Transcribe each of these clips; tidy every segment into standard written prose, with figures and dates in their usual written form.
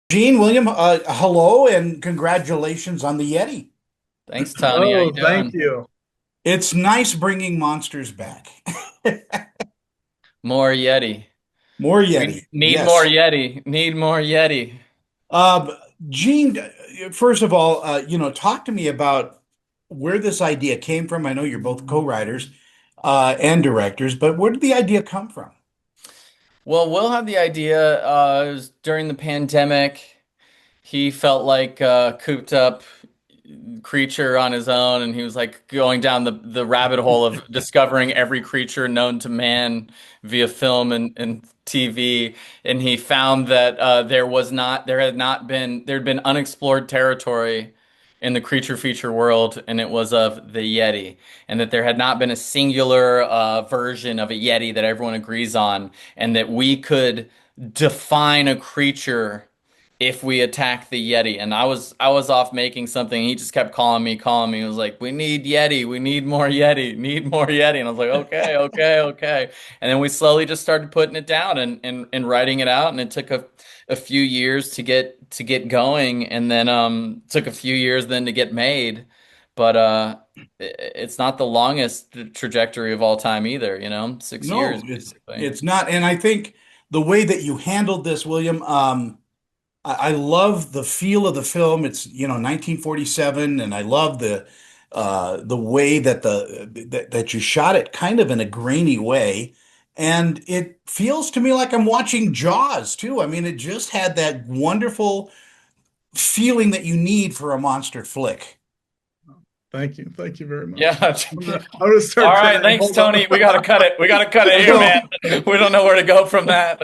Gene, William, hello and congratulations on the Yeti. Thanks, Tony. How you Oh, thank doing? you. It's nice bringing monsters back. More Yeti. More We Yeti, need more yes. Yeti. Need more Yeti. Gene, first of all, talk to me about where this idea came from. I know you're both co-writers and directors, but where did the idea come from? Well, Will had the idea. It was during the pandemic. He felt like cooped up creature on his own, and he was like going down the rabbit hole of discovering every creature known to man via film and TV. And he found that there had been unexplored territory in the creature feature world, and it was of the Yeti, and that there had not been a singular version of a Yeti that everyone agrees on, and that we could define a creature if we attack the Yeti. And I was off making something. He just kept calling me. He was like, "We need Yeti. We need more Yeti. Need more Yeti." And I was like, "Okay, okay, okay." And then we slowly just started putting it down and writing it out. And it took a few years to get going, and then took a few years then to get made. But it's not the longest trajectory of all time either. 6 years No, basically. it's not. And I think the way that you handled this, William, I love the feel of the film. It's 1947, and I love the way that that you shot it, kind of in a grainy way, and it feels to me like I'm watching Jaws too. I mean, it just had that wonderful feeling that you need for a monster flick. Thank you. Thank you very much. Yeah. I'm gonna All start right, crying. thanks, Hold on. Tony. We gotta cut it. We gotta cut it I here, know, man. We don't know where to go from that.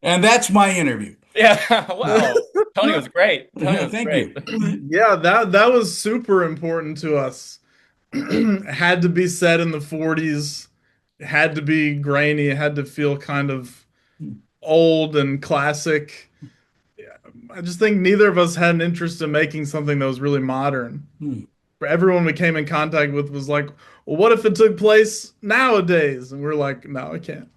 and that's my interview. Yeah. Wow. Tony was great. Tony was Thank great. you. Yeah, that was super important to us. Had to be set in the 40s. Had to be grainy. It had to feel kind of old and classic. I just think neither of us had an interest in making something that was really modern. Everyone we came in contact with was like, "Well, what if it took place nowadays?" And we're like, "No, it can't."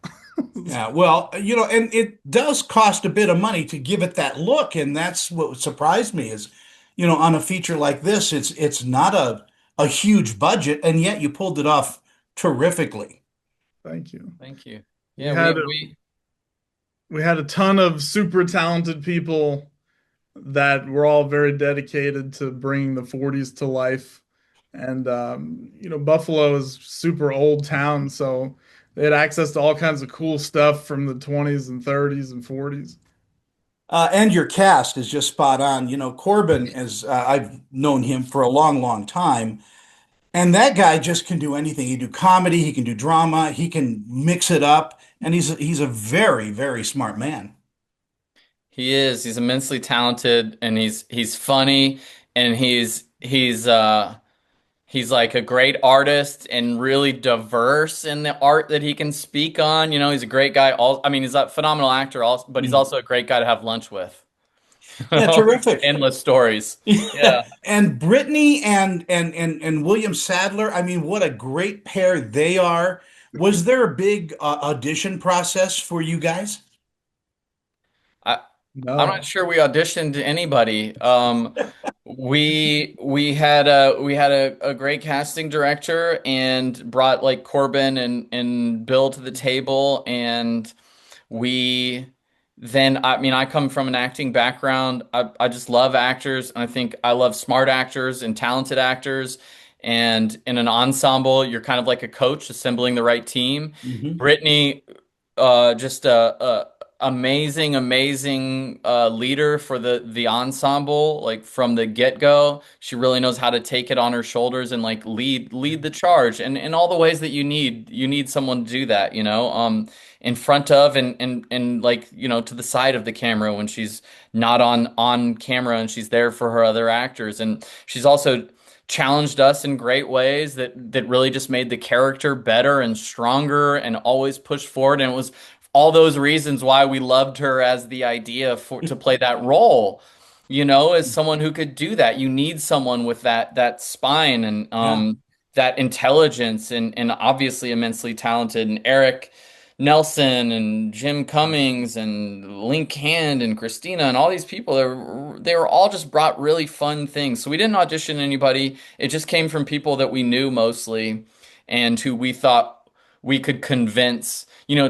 Yeah, well, and it does cost a bit of money to give it that look, and that's what surprised me is, on a feature like this, it's not a huge budget, and yet you pulled it off terrifically. Thank you. Thank you. We Yeah, had we had a ton of super talented people that were all very dedicated to bringing the 40s to life. And Buffalo is super old town, so they had access to all kinds of cool stuff from the 20s and 30s and 40s. And your cast is just spot on. Corbin, as I've known him for a long, long time, and that guy just can do anything. He can do comedy, he can do drama, he can mix it up, and he's a very, very smart man. he is. He's immensely talented, and he's funny, and he's like a great artist and really diverse in the art that he can speak on. He's a great guy. I mean, he's a phenomenal actor also, but he's Mm. also a great guy to have lunch with. Yeah, terrific. Endless stories. Yeah. Yeah. And Brittany and William Sadler, I mean, what a great pair they are. Was there a big audition process for you guys? I I'm not No. sure we auditioned to anybody. We had a great casting director and brought like Corbin and Bill to the table, and we then I mean I come from an acting background. I just love actors, and I think I love smart actors and talented actors. And in an ensemble, you're kind of like a coach assembling the right team. Hmm. Brittany, just a amazing leader for the ensemble, like from the get-go. She really knows how to take it on her shoulders and like lead the charge, and in all the ways that you need someone to do that, in front of and like, to the side of the camera when she's not on camera, and she's there for her other actors. And she's also challenged us in great ways that really just made the character better and stronger and always pushed forward. And it was all those reasons why we loved her as the idea for to play that role, as someone who could do that. You need someone with that spine and Yeah. that intelligence, and obviously immensely talented. And Eric Nelson and Jim Cummings and Link Hand and Christina and all these people, they were all just brought really fun things. So we didn't audition anybody. It just came from people that we knew mostly and who we thought we could convince.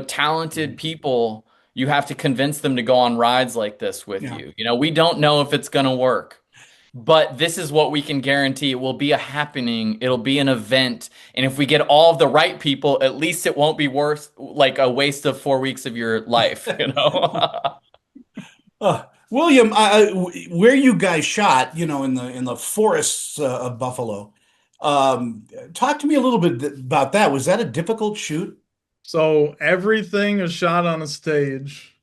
Talented people, you have to convince them to go on rides like this with Yeah. you. We don't know if it's going to work. But this is what we can guarantee. It will be a happening. It'll be an event. And if we get all of the right people, at least it won't be worth like a waste of 4 weeks of your life, you know? William, where you guys shot, in the forests of Buffalo, talk to me a little bit about that. Was that a difficult shoot? So everything is shot on a stage.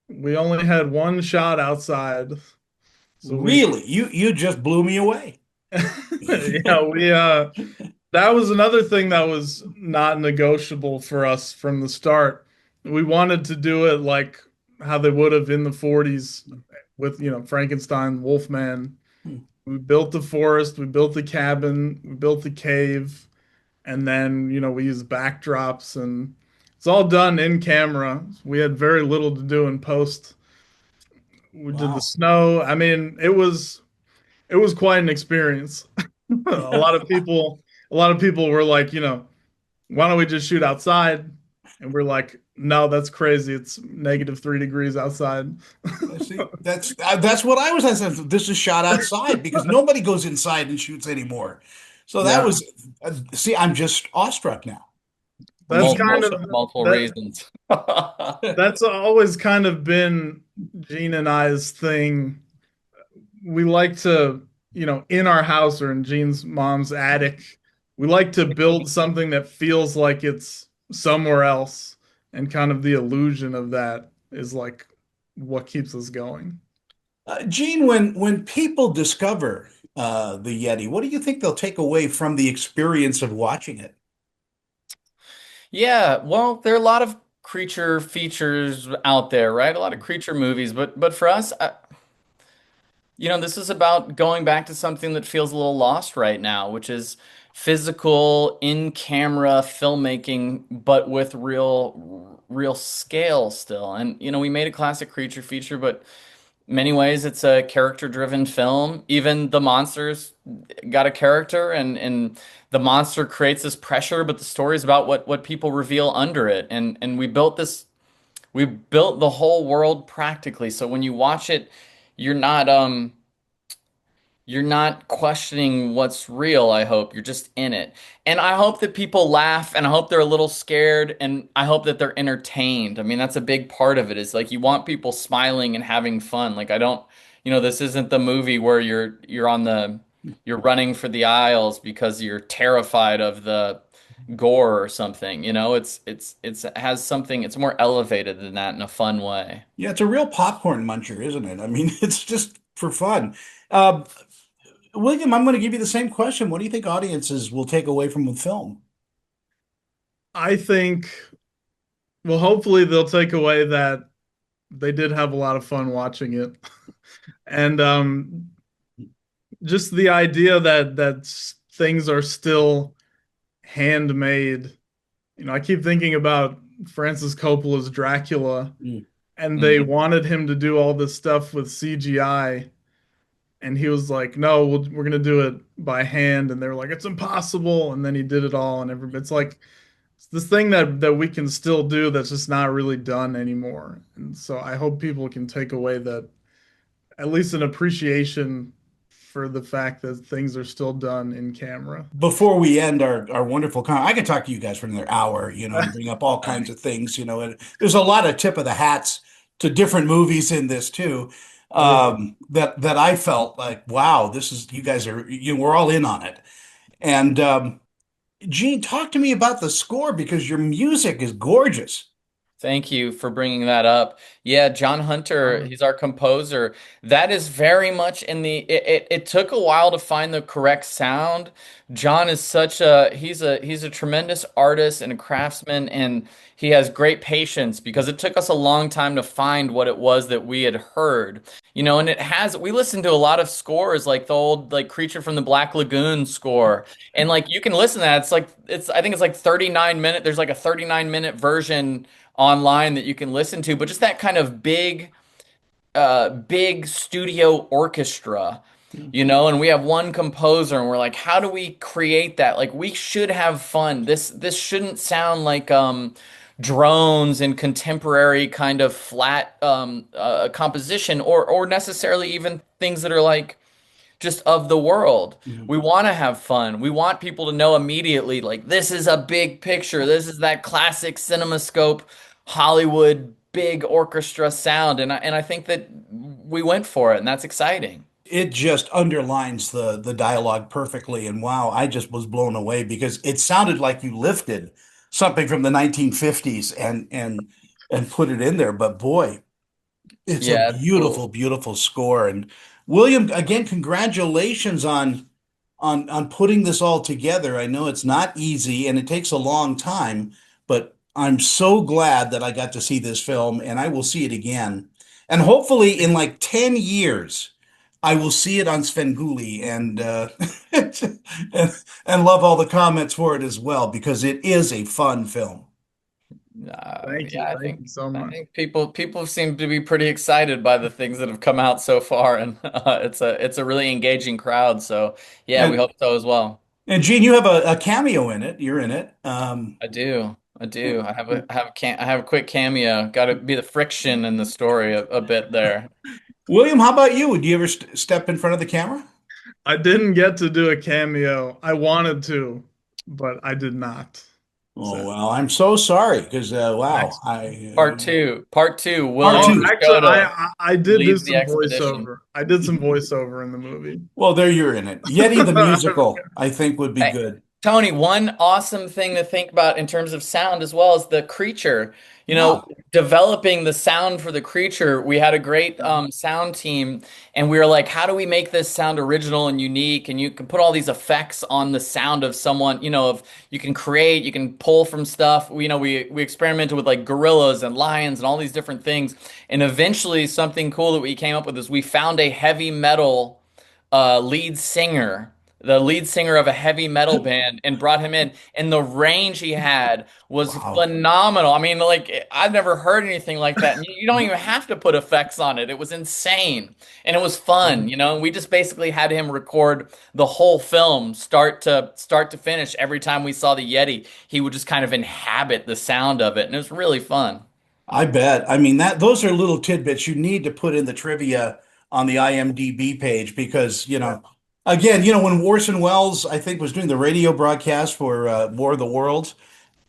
We only had one shot outside. So we Really? You just blew me away. yeah, that was another thing that was not negotiable for us from the start. We wanted to do it like how they would have in the 40s with, Frankenstein, Wolfman. We built the forest, we built the cabin, we built the cave, and then, we used backdrops and it's all done in camera. We had very little to do in post. We did the Wow. snow. I mean, it was quite an experience. A lot of people, a lot of people were like, why don't we just shoot outside? And we're like, no, that's crazy. It's -3 degrees outside. See, that's what I was asking. This is shot outside because nobody goes inside and shoots anymore. So that Yeah, was, see, I'm just awestruck now. For that's Amazing. kind multiple of multiple that. reasons. That's always kind of been Gene and I's thing. We like to, in our house or in Gene's mom's attic, we like to build something that feels like it's somewhere else, and kind of the illusion of that is like what keeps us going. Gene, when people discover the Yeti, what do you think they'll take away from the experience of watching it? Yeah, well, there are a lot of creature features out there, right? A lot of creature movies, but for us, this is about going back to something that feels a little lost right now, which is physical, in-camera filmmaking, but with real scale still. And we made a classic creature feature, but many ways it's a character-driven film. Even the monsters got a character, and the monster creates this pressure, but the story is about what people reveal under it. And we built the whole world practically. So when you watch it, you're not you're not questioning what's real, I hope. You're just in it. And I hope that people laugh and I hope they're a little scared and I hope that they're entertained. I mean, that's a big part of it is like you want people smiling and having fun. Like I don't, this isn't the movie where you're running for the aisles because you're terrified of the gore or something. It has something, it's more elevated than that in a fun way. Yeah, it's a real popcorn muncher, isn't it? I mean, it's just for fun. Uh, William, I'm going to give you the same question. What do you think audiences will take away from the film? I think, well, hopefully they'll take away that they did have a lot of fun watching it. And just the idea that things are still handmade. I keep thinking about Francis Coppola's Dracula, Mm. and they Mhm. wanted him to do all this stuff with CGI, and he was like, "No, we're gonna do it by hand," and they were like, "It's impossible," and then he did it all, and it's like it's this thing that we can still do that's just not really done anymore. And so I hope people can take away that at least an appreciation for the fact that things are still done in camera. Before we end our wonderful con, I could talk to you guys for another hour, and bring up all kinds of things, and there's a lot of tip of the hats to different movies in this too. Oh yeah. That I felt like, wow, this is you guys are we're all in on it. And Gene, talk to me about the score because your music is gorgeous. Thank you for bringing that up. Yeah, John Hunter, he's our composer. That is very much in the it took a while to find the correct sound. John is such a he's a tremendous artist and a craftsman, and he has great patience because it took us a long time to find what it was that we had heard. And it has we listened to a lot of scores like the old like Creature from the Black Lagoon score. And like you can listen to that. It's I think it's like 39 minute. There's like a 39-minute version online that you can listen to, but just that kind of big studio orchestra, and we have one composer and we're like, how do we create that? Like we should have fun. This shouldn't sound like drones and contemporary kind of flat composition or necessarily even things that are like just of the world. Mhm. We want to have fun. We want people to know immediately, like, this is a big picture. This is that classic CinemaScope Hollywood big orchestra sound. And I think that we went for it, and that's exciting. It just underlines the dialogue perfectly. And wow, I just was blown away because it sounded like you lifted something from the 1950s and put it in there. But boy, it's a Yeah, it's beautiful, cool. beautiful score. And William, again, congratulations on putting this all together. I know it's not easy and it takes a long time, but I'm so glad that I got to see this film and I will see it again. And hopefully in like 10 years, I will see it on Svengoolie and love all the comments for it as well because it is a fun film. Thank Yeah, you. I Thank think you so I much. think people seem to be pretty excited by the things that have come out so far, and it's a really engaging crowd. So yeah, we And hope so as well. and Gene, you have a cameo in it. You're in it. I do. I do. I have a quick cameo. Got to be the friction in the story a bit there. William, how about you? Would you ever st step in front of the camera? I didn't get to do a cameo. I wanted to, but I did not. Oh So well, I'm so sorry because wow, next. Part two. part Oh, William two. actually, Pisciotta I did do leads the some expedition. voiceover. I did some voiceover in the movie. Well, there you're in it. Yeti the musical, I think would be Hey, good. Tony, one awesome thing to think about in terms of sound as well as the creature. You know, Ah, developing the sound for the creature, we had a great sound team, and we were like, how do we make this sound original and unique? And you can put all these effects on the sound of someone, of you can create, you can pull from stuff. We experimented with like gorillas and lions and all these different things. And eventually something cool that we came up with is we found a heavy metal lead singer, the lead singer of a heavy metal band, and brought him in. And the range he had was wow. phenomenal. I mean, like, I've never heard anything like that. And you don't even have to put effects on it. It was insane. And it was fun, And we just basically had him record the whole film, start to finish. Every time we saw the Yeti, he would just kind of inhabit the sound of it. And it was really fun. I bet. I mean that those are little tidbits you need to put in the trivia on the IMDb page because, again, when Orson Welles, I think, was doing the radio broadcast for War of the Worlds,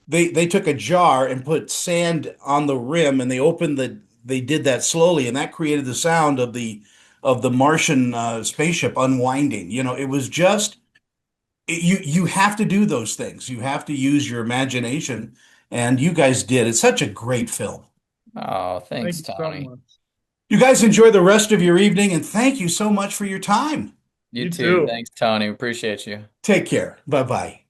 they took a jar and put sand on the rim and they did that slowly and that created the sound of the Martian spaceship unwinding. It was just you have to do those things. You have to use your imagination and you guys did. It's such a great film. Oh, Thank thanks, you so Tony. much. You guys enjoy the rest of your evening and thank you so much for your time. You You too. too. Thanks, Tony. Appreciate you. Take care. Bye bye.